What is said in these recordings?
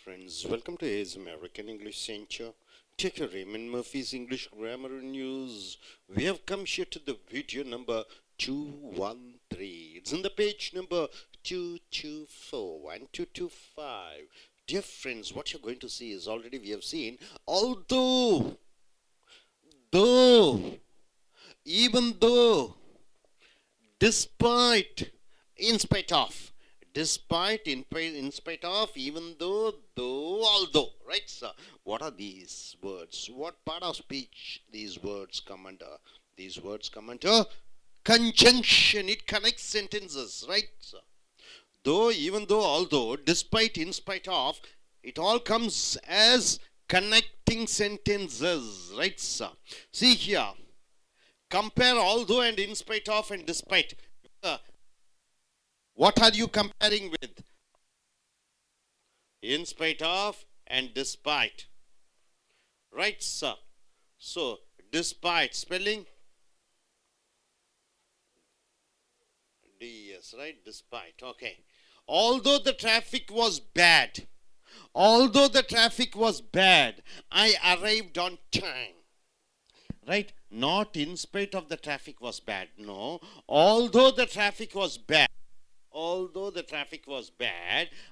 friends, welcome to A's American English Center. Take your Raymond Murphy's English Grammar News. We have come here to the video number 213. It's on the page number 224 and 225. Dear friends, what you're going to see is already we have seen although, though, even though, despite, in spite of. Despite, in spite of, even though, although, right? So, what are these words? What part of speech these words come under? These words come under conjunction. It connects sentences, right? So, though, even though, although, despite, in spite of, it all comes as connecting sentences, right? So, see here, compare although and in spite of and despite. What are you comparing with? In spite of and despite. Right, sir? So, despite, spelling? D-S, right? Despite, okay. Although the traffic was bad, I arrived on time. Right? Not in spite of the traffic was bad. No. Although the traffic was bad,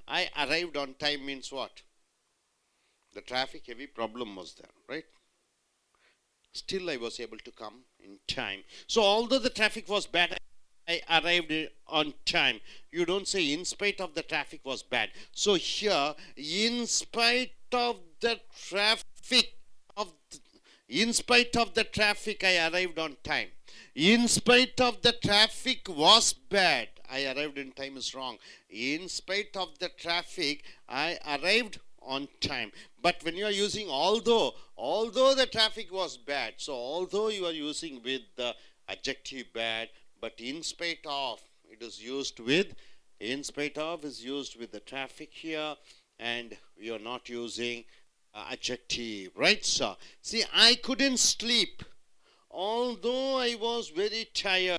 I arrived on time means what? The traffic heavy problem was there, right? Still I was able to come in time. So although the traffic was bad, I arrived on time. You don't say in spite of the traffic was bad. So here, in spite of the traffic, I arrived on time. In spite of the traffic was bad, I arrived in time is wrong. In spite of the traffic, I arrived on time. But when you are using although the traffic was bad, so although you are using with the adjective bad, but in spite of, it is used with, in spite of is used with the traffic here, and we are not using adjective, right? So, see, I couldn't sleep. Although I was very tired,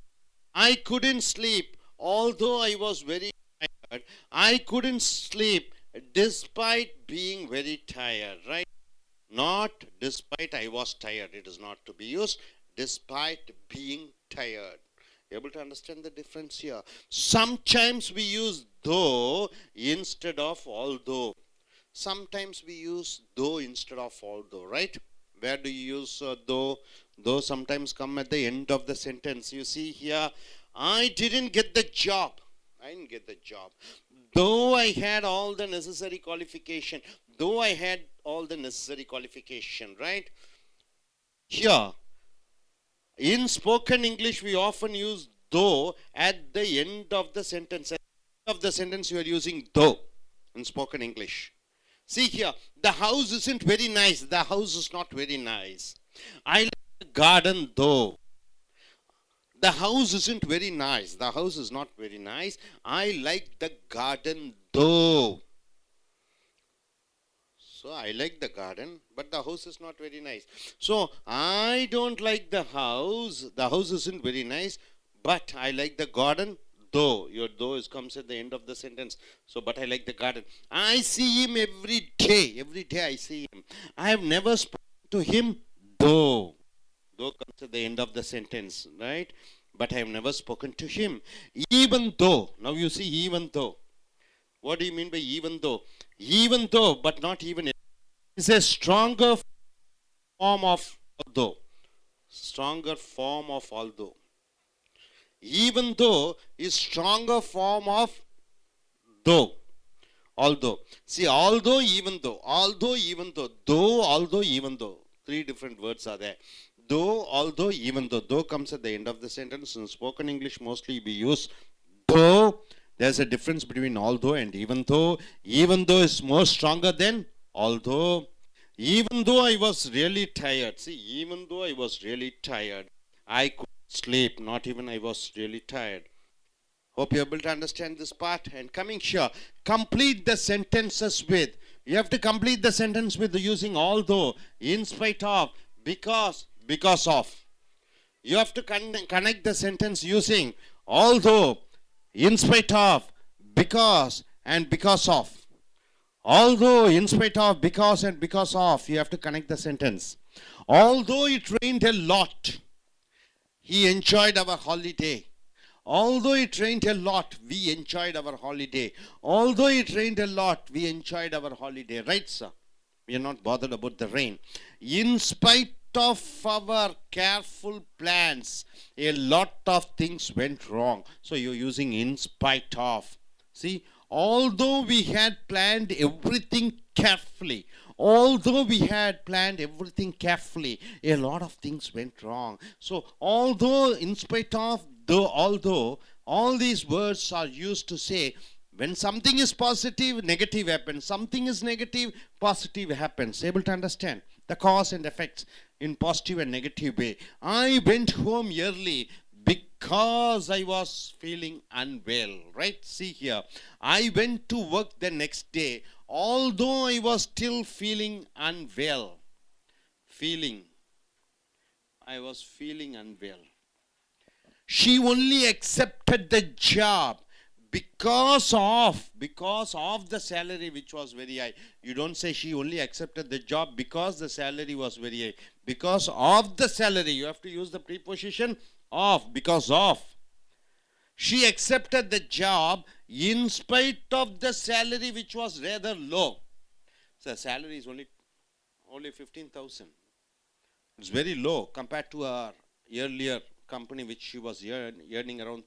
I couldn't sleep. Although I was very tired, I couldn't sleep despite being very tired, right? Not despite I was tired. It is not to be used. Despite being tired. Able to understand the difference here? Sometimes we use though instead of although. Sometimes we use though instead of although, right? Where do you use though? Though sometimes come at the end of the sentence. You see here, I didn't get the job. Though I had all the necessary qualification. Right? Here, in spoken English, we often use though at the end of the sentence. At the end of the sentence, you are using though in spoken English. See here, the house isn't very nice. The house is not very nice. I like the garden though. The house isn't very nice. The house is not very nice. I like the garden though. So I like the garden, but the house is not very nice. So I don't like the house. The house isn't very nice, but I like the garden though. Your though comes at the end of the sentence. So, but I like the garden. I see him every day. Every day I see him. I have never spoken to him though. Though comes at the end of the sentence, right? But I have never spoken to him. Even though. Now you see even though. What do you mean by even though? Even though, but not even. It's a stronger form of although. Stronger form of although. Even though is stronger form of though. Although. See, although, even though. Although, even though. Though, although, even though. Three different words are there. Though, although, even though. Though comes at the end of the sentence. In spoken English, mostly we use though. There's a difference between although and even though. Even though is more stronger than although. Even though I was really tired. See, even though I was really tired, I could sleep. Not even I was really tired. Hope you're able to understand this part. And coming here, complete the sentences with. You have to complete the sentence with using although, in spite of, because of. You have to connect the sentence using although, in spite of, because, and because of. Although, in spite of, because, and because of, you have to connect the sentence. Although it rained a lot, he enjoyed our holiday. Although it rained a lot, we enjoyed our holiday. Although it rained a lot, we enjoyed our holiday. Right, sir? We are not bothered about the rain. In spite of our careful plans, a lot of things went wrong. So you're using in spite of. See, although we had planned everything carefully, although we had planned everything carefully, a lot of things went wrong. So although, in spite of, though, although, all these words are used to say when something is positive, negative happens. Something is negative, positive happens. Able to understand the cause and effects in positive and negative way. I went home early because I was feeling unwell. Right? See here. I went to work the next day although I was still feeling unwell. Feeling. I was feeling unwell. She only accepted the job because of the salary which was very high. You don't say she only accepted the job because the salary was very high. Because of the salary, you have to use the preposition of, because of. She accepted the job in spite of the salary which was rather low. So the salary is only 15,000. It's very low compared to her earlier company which she was earning around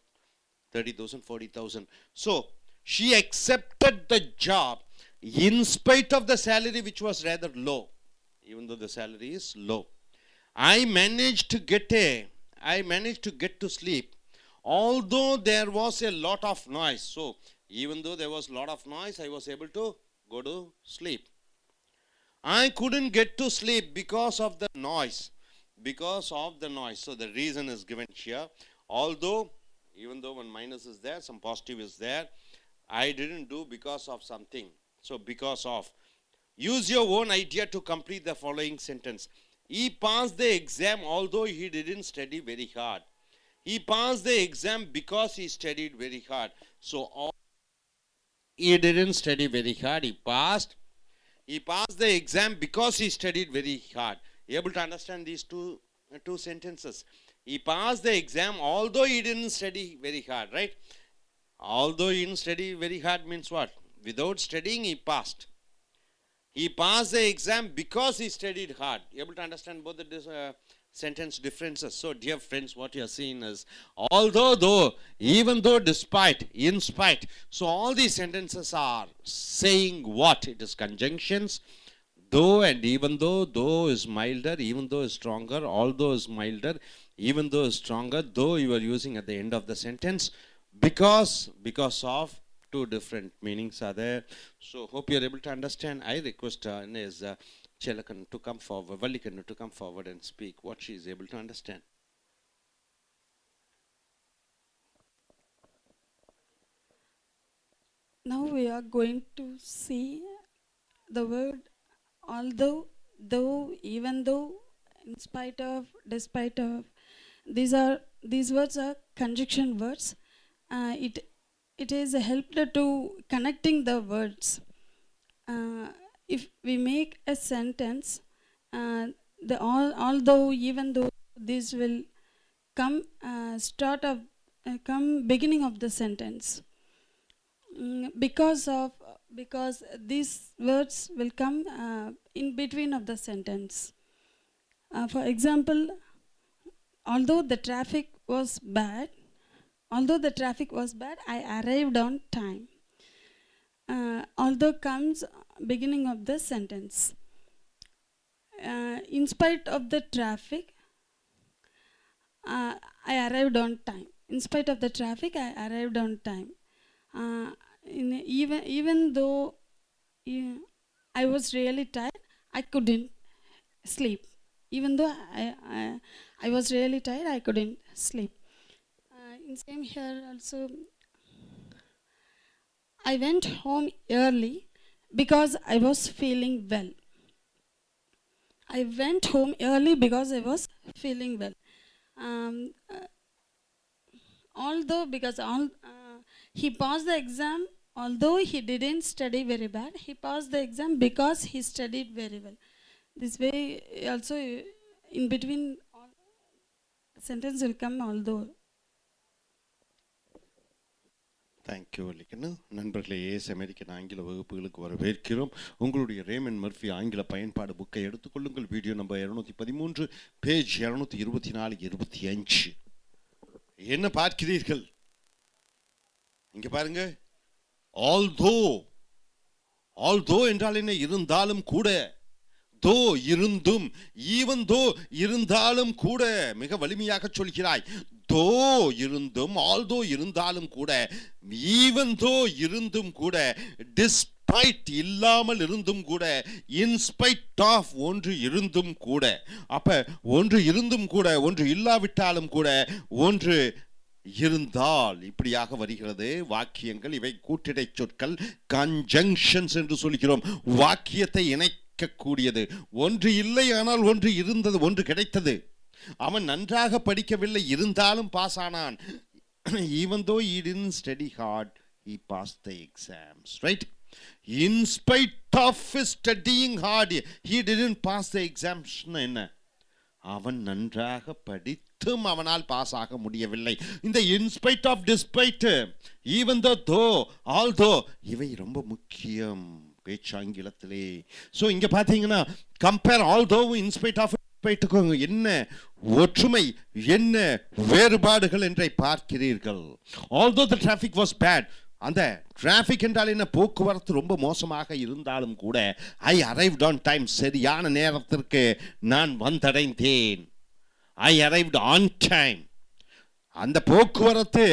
30,000, 40,000. So she accepted the job in spite of the salary which was rather low, even though the salary is low. I managed to get to sleep, although there was a lot of noise. So even though there was a lot of noise, I was able to go to sleep. I couldn't get to sleep because of the noise. Because of the noise. So the reason is given here. Although, even though one minus is there, some positive is there, I didn't do because of something. So because of. Use your own idea to complete the following sentence. He passed the exam although he didn't study very hard. He passed the exam because he studied very hard. So he didn't study very hard. He passed. He passed the exam because he studied very hard. You able to understand these two sentences? He passed the exam although he didn't study very hard, right? Although he didn't study very hard means what? Without studying, he passed. He passed the exam because he studied hard. You able to understand both the sentence differences? So, dear friends, what you are seeing is although, though, even though, despite, in spite. So, all these sentences are saying what? It is conjunctions. Though and even though is milder, even though is stronger, although is milder, even though is stronger, though you are using at the end of the sentence, because of, two different meanings are there. So hope you are able to understand. I request Chelakan to come forward, Vallikan to come forward and speak what she is able to understand. Now we are going to see the word although, though, even though, in spite of, despite of. These words are conjunction words. It is a help to connecting the words. If we make a sentence, the although, even though, this will come come beginning of the sentence. Because these words will come in between of the sentence. For example, although the traffic was bad, I arrived on time. Although comes beginning of the sentence. In spite of the traffic, I arrived on time. In spite of the traffic, I arrived on time. Even though I was really tired, I couldn't sleep. Even though I was really tired, I couldn't sleep. In same here also, I went home early because I was feeling well. I went home early because I was feeling well. Um, uh, Although, because he passed the exam although he didn't study very bad, he passed the exam because he studied very well. This way also in between sentence will come although. Thank you லிக்கண்ணு. நண்பர்களே, as American ஆங்கில வகுப்புகளுக்கு வரவேற்கிறோம். உங்களுடைய ramen Murphy ஆங்கில பயன்பாடு புக்கை எடுத்துக்கொள்ளுங்கள். Video number 213, page 224, 25. என்ன பார்க்கிறீர்கள்? இங்க பாருங்க. ஆல்தோ என்றால் என்ன? இருந்தாலும் கூட. தோ இருந்தும், ஈவன் தோ இருந்தாலும் கூட. மிக வலிமையாக சொல்கிறாய். தோ இருந்தும், ஆல்தோ இருந்தாலும் கூட, ஈவன் தோ இருந்தும் கூட, டிஸ்பைட் இல்லாமல் இருந்தும் கூட, இன்ஸ்பைட் ஆஃப் ஒன்று இருந்தும் கூட. அப்ப ஒன்று இருந்தும் கூட, ஒன்று இல்லாவிட்டாலும் கூட, ஒன்று இருந்தால் இப்படியாக வருகிறது வாக்கியங்கள். இவை கூட்டிடை சொற்கள், கன்ஜங்ஷன்ஸ் என்று சொல்கிறோம். வாக்கியத்தை இணைக்கக்கூடியது. ஒன்று இல்லை, ஆனால் ஒன்று இருந்தது, ஒன்று கிடைத்தது. அவன் நன்றாக படிக்கவில்லை, இருந்தாலும் பாஸ் ஆனான். even though he didn't study hard, he passed the exams, right? In spite of his studying hard, he didn't pass the exams. என்ன? அவன் நன்றாக படித்தும் அவனால் பாஸ் ஆக முடியவில்லை. இந்த in spite of, despite, even though, although, இவை ரொம்ப முக்கியம் பேச்சாங்கிலத்திலே. ஸோ இங்க பார்த்தீங்கன்னா கம்பேர் ஆல்தோ, இன்ஸ்பைட் ஆஃப், என்ன ஒற்றுமை, என்ன வேறுபாடுகள் என்றை பார்க்கிறீர்கள். Although the traffic was bad, அந்த டிராஃபிக் என்றால் என்ன? போக்குவரத்து ரொம்ப மோசமாக இருந்தாலும் கூட, ஐ அரைவ்ட் ஆன் டைம், சரியான நேரத்திற்கு நான் வந்தடைந்தேன். I arrived on time. அந்த போக்குவரத்து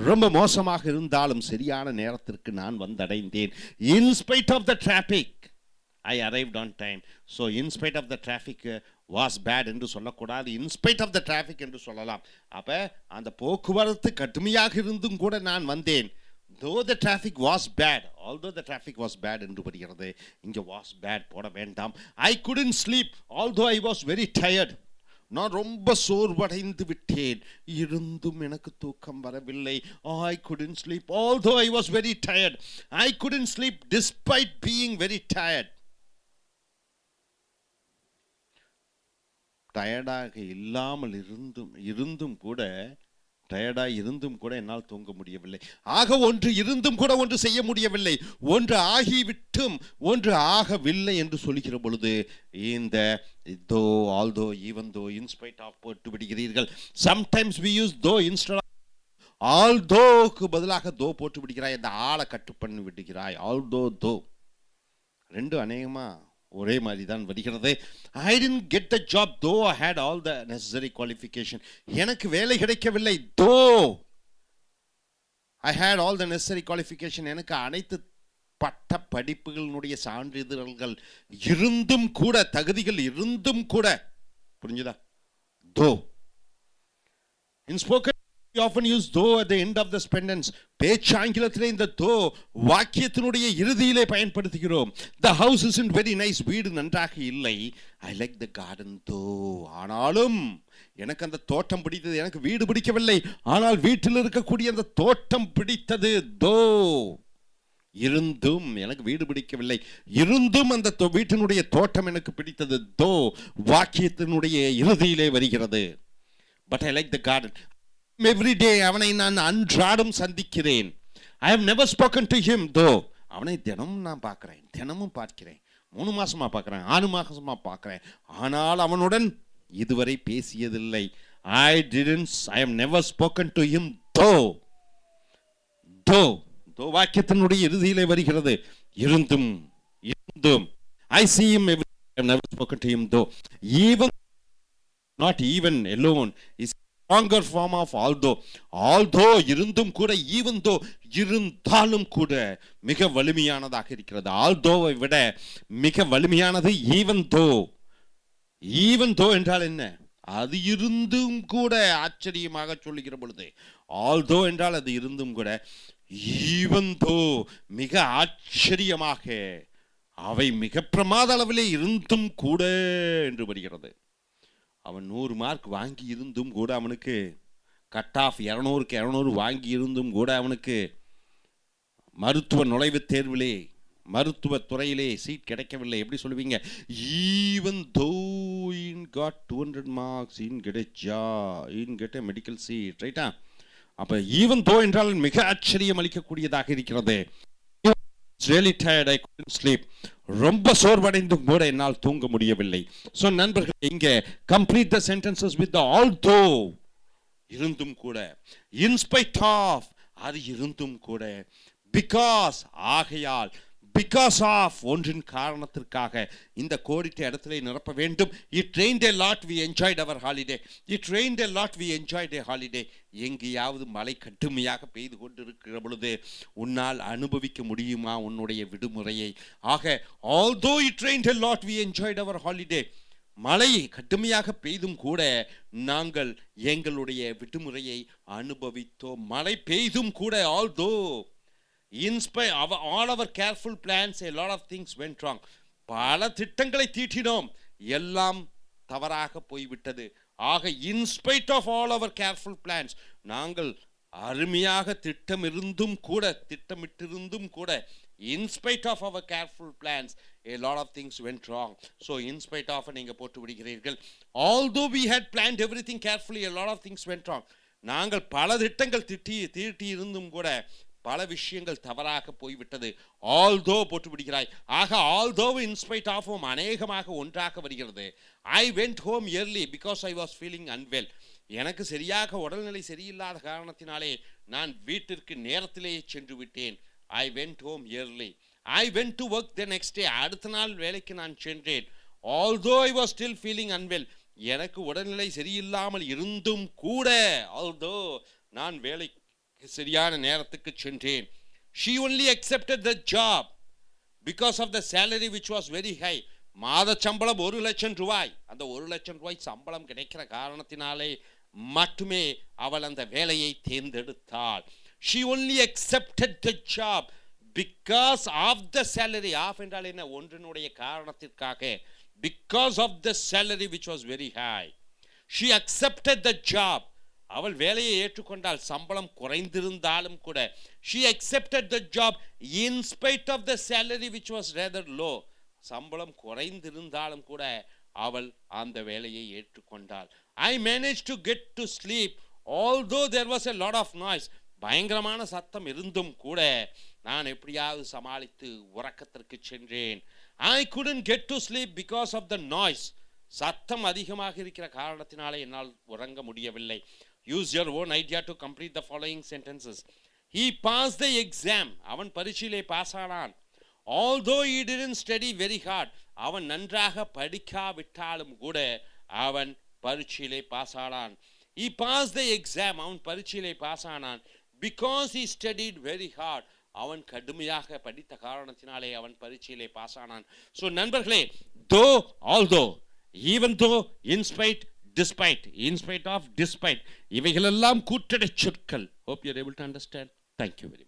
ரொம்ப மோசமாக இருந்தாலும் சரியான நேரத்திற்கு நான் வந்தடைந்தேன். In spite of the traffic I arrived on time. So in spite of the traffic was bad என்று சொல்லக்கூடாது, in spite of the traffic என்று சொல்லலாம். அப்ப அந்த போக்குவரத்து கடுமையாக இருந்தும் கூட நான் வந்தேன். Though the traffic was bad, although the traffic was bad என்று வருகிறது. இங்க was bad போட வேண்டாம். I couldn't sleep although I was very tired. நான் ரொம்ப சோர்வடைந்து விட்டேன், இருந்தும் எனக்கு தூக்கம் வரவில்லை. I couldn't sleep although I was very tired. I couldn't sleep despite being very tired. டயர்டாக இல்லாமல் இருந்தும் கூட, டயர்டாக இருந்தும் கூட என்னால் தூங்க முடியவில்லை. ஆக ஒன்று இருந்தும் கூட ஒன்று செய்ய முடியவில்லை, ஒன்று ஆகிவிட்டும் ஒன்று ஆகவில்லை என்று சொல்கிற பொழுது இந்த though, although, even though, in spite of போட்டு விடுகிறீர்கள். Sometimes we use though instead of ஆல்தோக்கு பதிலாக தோ போட்டு விடுகிறாய். அந்த ஆளை கட்டு பண்ணி விடுகிறாய். ஆல்தோ, தோ ரெண்டு அநேகமா ஒரே மாதிரி தான் வருகிறது. I didn't get the job though I had all the necessary qualification. எனக்கு வேலை கிடைக்கவில்லை. though I had all the necessary qualification, எனக்கு அனைத்து பட்ட படிப்புகளுடைய சான்றிதழ்கள் இருந்தும் கூட, தகுதிகள் இருந்தும் கூட. புரிஞ்சுதா? though in spoken we often use though at the end of the sentence. பேச்சாங்கிலத்திலே இந்த தோ வாக்கியத்தினுடைய இறுதியிலே பயன்படுத்துகிறோம். The house isn't very nice, வீடு நன்றாக இல்லை. I like the garden though, ஆனாலும் எனக்கு அந்த தோட்டம் பிடித்தது. எனக்கு வீடு பிடிக்கவில்லை, ஆனால் வீட்டில் இருக்கக்கூடிய அந்த தோட்டம் பிடித்தது. though இருந்தும் எனக்கு வீடு பிடிக்கவில்லை, இருந்தும் அந்த வீட்டினுடைய தோட்டம் எனக்கு பிடித்தது. though வாக்கியத்தினுடைய இறுதியிலே வருகிறது. But I like the garden. Every day அவனை நான் அன்றாடம் சந்திக்கிறேன். I have never spoken to him though. அவனை தினமும் நான் பார்க்கிறேன், தினமும் பார்க்கிறேன். 3 மாசமா பார்க்கிறேன், 6 மாசமா பார்க்கிறேன், ஆனால் அவனுடன் இதுவரை பேசியதில்லை. I have never spoken to him though. though வாக்கியத்தினுடைய இறுதியிலே வருகிறது. இருந்தும். I see him every day. I have never spoken to him though. Even, not even alone, is stronger form of although இருந்தும் கூட, even though இருந்தாலும் கூட மிக வலிமையானதாக இருக்கிறது. although விட மிக வலிமையானது even though என்றால் என்ன? அது இருந்தும் கூட. ஆச்சரியமாக சொல்லுகிற பொழுது although என்றால் அது இருந்தும் கூட, even though மிக ஆச்சரியமாக, அவை மிக பிரமாத அளவிலே இருந்தும் கூட என்று வருகிறது. அவன் 100 மார்க் வாங்கி இருந்தும் கூட, அவனுக்கு கட் ஆஃப் 200க்கு 200 வாங்கி இருந்தும் கூட அவனுக்கு மருத்துவ நுழைவுத் தேர்விலே மருத்துவ துறையிலே சீட் கிடைக்கவில்லை, எப்படி சொல்லுவீங்க? Even though in got 200 marks in get a in get a medical seat, ரைட்டா? அப்போ ஈவன் தோ என்றால் மிக ஆச்சரியம் அளிக்கக்கூடியதாக இருக்கிறது. really tired, I couldn't sleep. ரொம்ப சோர்வடைந்தும் கூட என்னால் தூங்க முடியவில்லை. ஸோ நண்பர்கள், இங்கே complete the sentences with the although, இருந்தும் கூட, in spite of, அது இருந்தும் கூட, because, ஆகையால், because of, ஒன்றின் காரணத்திற்காக இந்த கோடிட்ட இடத்திலே நிரப்ப வேண்டும். It rained a lot, we enjoyed our holiday. It rained a lot, we enjoyed a holiday. எங்கேயாவது மழை கடுமையாக பெய்து கொண்டிருக்கிற பொழுது உன்னால் அனுபவிக்க முடியுமா உன்னுடைய விடுமுறையை? ஆக although it rained a lot, we enjoyed our holiday. மழை கடுமையாக பெய்தும் கூட நாங்கள் எங்களுடைய விடுமுறையை அனுபவித்தோம். மழை பெய்தும் கூட, although, in spite of all our careful plans, a lot of things went wrong. பல திட்டங்களை தீட்டினோம், எல்லாம் தவறாக போய்விட்டது. ஆக in spite of all our careful plans, நாங்கள் அருமையாக திட்டமிட்டிருந்தும் கூட, in spite of our careful plans, a lot of things went wrong. So in spite of நீங்க போட்டு விடுகிறீர்கள். Although we had planned everything carefully, a lot of things went wrong. நாங்கள் பல திட்டங்கள் தீட்டி இருந்தும் கூட பல விஷயங்கள் தவறாக போய்விட்டது. although போட்டு விடுகிறாய். ஆக although in spite of அநேகமாக ஒன்றாக வருகிறது. I went home early because I was feeling unwell. எனக்கு சரியாக உடல்நிலை சரியில்லாத காரணத்தினாலே நான் வீட்டிற்கு நேரத்திலேயே சென்று விட்டேன். I went home early. I went to work the next day. அடுத்த நாள் வேலைக்கு நான் சென்றேன். although I was still feeling unwell. எனக்கு உடல்நிலை சரியில்லாமல் இருந்தும் கூட, although நான் வேலைக்கு சரியான நேரத்துக்கு சென்றேன். She only accepted the job because of the salary which was very high. மாத சம்பளம் 1 லட்சம் ரூபாய். அந்த 1 லட்சம் ரூபாய் சம்பளம் கிடைக்கிற காரணத்தினாலே மட்டுமே அவள் அந்த வேலையை தேர்ந்தெடுத்தாள். She only accepted the job because of the salary. Of என்றால் என்ன? ஒன்றினுடைய காரணத்திற்காக. Because of the salary which was very high. She accepted the job. அவள் வேலையை ஏற்றுக்கொண்டால், சம்பளம் குறைந்திருந்தாலும் கூட. She accepted the job in spite of the salary which was rather low. சம்பளம் குறைந்திருந்தாலும் கூட அவள் அந்த வேலையை ஏற்றுக்கொண்டாள். I managed to get to sleep although there was a lot of noise. பயங்கரமான சத்தம் இருந்தும் கூட நான் எப்படியாவது சமாளித்து உறக்கத்திற்கு சென்றேன். I couldn't get to sleep because of the noise. சத்தம் அதிகமாக இருக்கிற காரணத்தினாலே என்னால் உறங்க முடியவில்லை. Use your own idea to complete the following sentences. He passed the exam. அவன் பரீட்சையிலே பாஸ் ஆனான். Although he didn't study very hard. அவன் நன்றாக படிக்காவிட்டாலும் கூட அவன் பரீட்சையிலே பாஸ் ஆனான். He passed the exam. அவன் பரீட்சையிலே பாஸ் ஆனான். Because he studied very hard. அவன் கடுமையாக படித்த காரணத்தினாலே அவன் பரீட்சையிலே பாஸ் ஆனான். So நண்பர்களே, though, although, even though, in spite, despite, in spite of, despite, இவைகளெல்லாம் கூட்டடை சொற்கள். Hope you are able to understand. Thank you very much.